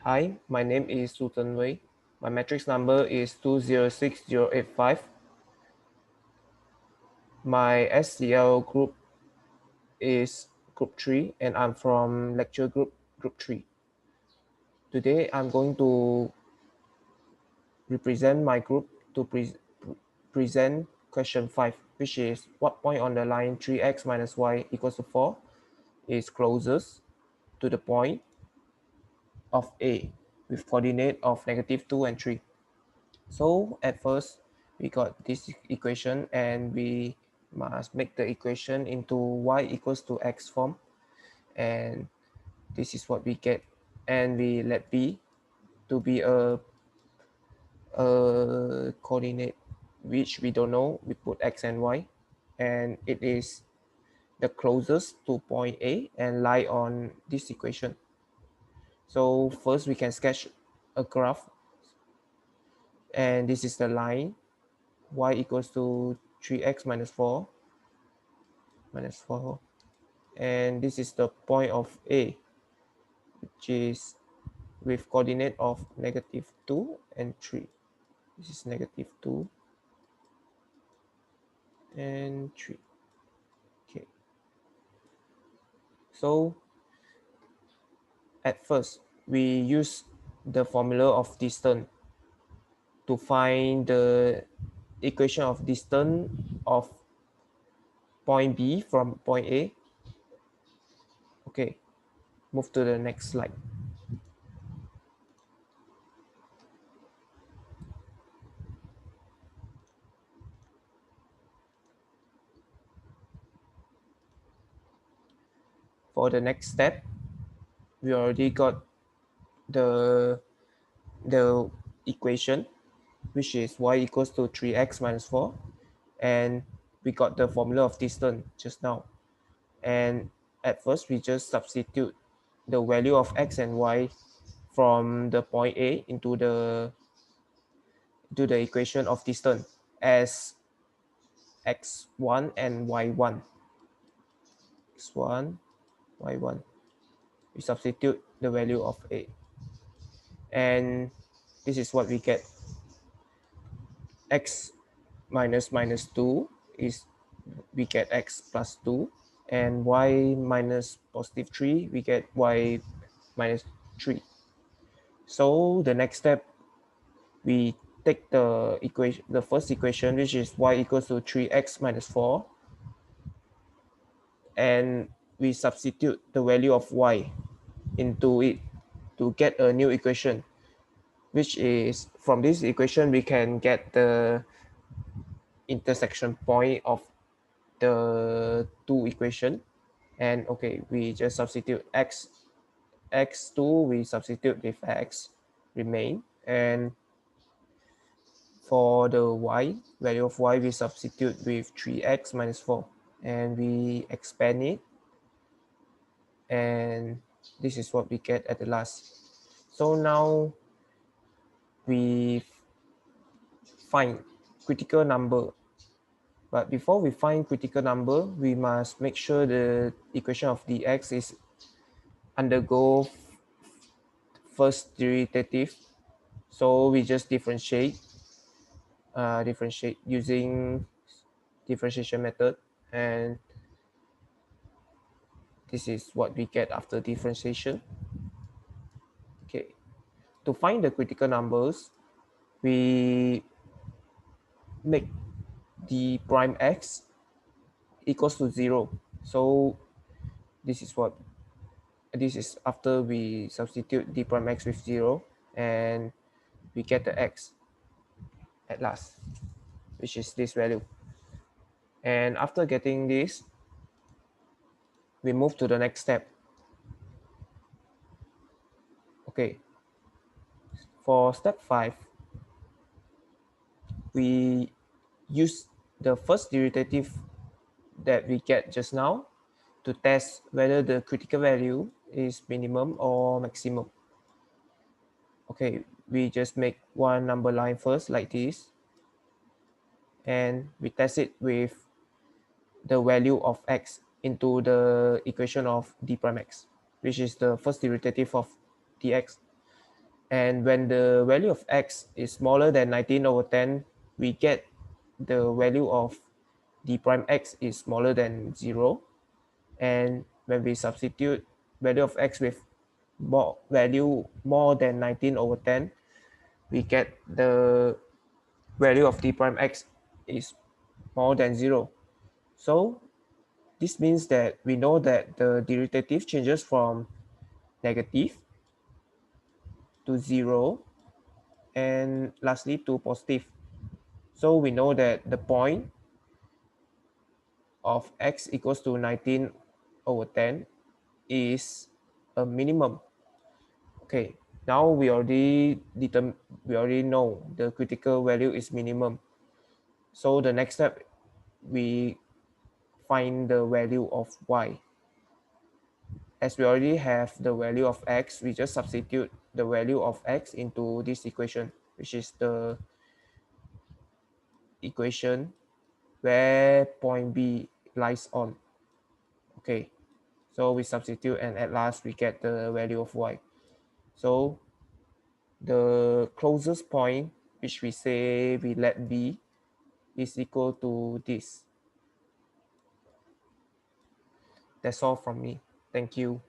Hi, my name is Sultan Wei. My matrix number is 206085. My SCL group is group 3 and I'm from lecture group 3. Today I'm going to represent my group to present question 5, which is what point on the line 3x minus y equals to 4 is closest to the point of A with coordinate of -2 and 3. So at first we got this equation and we must make the equation into y equals to x form, and this is what we get, and we let B to be a coordinate which we don't know. We put x and y, and it is the closest to point A and lie on this equation. So first we can sketch a graph, and this is the line y equals to 3x minus 4, and this is the point of A, which is with coordinate of -2 and 3. This is -2 and 3. Okay, so at first we use the formula of distance to find the equation of distance of point B from point A. Okay, move to the next slide. For the next step, we already got the equation, which is y equals to 3x minus 4, and we got the formula of distance just now. And at first we just substitute the value of x and y from the point A into the equation of distance as x1 and y1. x1, y1. We substitute the value of A, and this is what we get. X minus 2 is we get x plus 2, and y minus positive 3 we get y minus 3. So the next step, we take the equation, the first equation, which is y equals to 3x minus 4, and we substitute the value of y into it to get a new equation, which is from this equation we can get the intersection point of the two equation. And okay, we just substitute x2 we substitute with x remain, and for the y value of y we substitute with 3x minus 4, and we expand it, and this is what we get at the last. So now we find critical number, but before we find critical number we must make sure the equation of dx is undergo first derivative. So we just differentiate using differentiation method, and this is what we get after differentiation. Okay, to find the critical numbers, we make d prime x equals to 0. So this is after we substitute d prime x with 0, and we get the x at last, which is this value. And after getting this, we move to the next step. Okay, for step 5, we use the first derivative that we get just now to test whether the critical value is minimum or maximum. Okay, we just make one number line first like this, and we test it with the value of x into the equation of d prime x, which is the first derivative of dx. And when the value of x is smaller than 19 over 10, we get the value of d prime x is smaller than 0. And when we substitute value of x with value more than 19 over 10, we get the value of d prime x is more than 0. So this means that we know that the derivative changes from negative to 0 and lastly to positive. So we know that the point of x equals to 19 over 10 is a minimum. Okay, now we already know the critical value is minimum. So the next step, we find the value of y. As we already have the value of x, we just substitute the value of x into this equation, which is the equation where point B lies on. Okay, so we substitute and at last we get the value of y. So the closest point, which we say we let B, is equal to this. That's all from me. Thank you.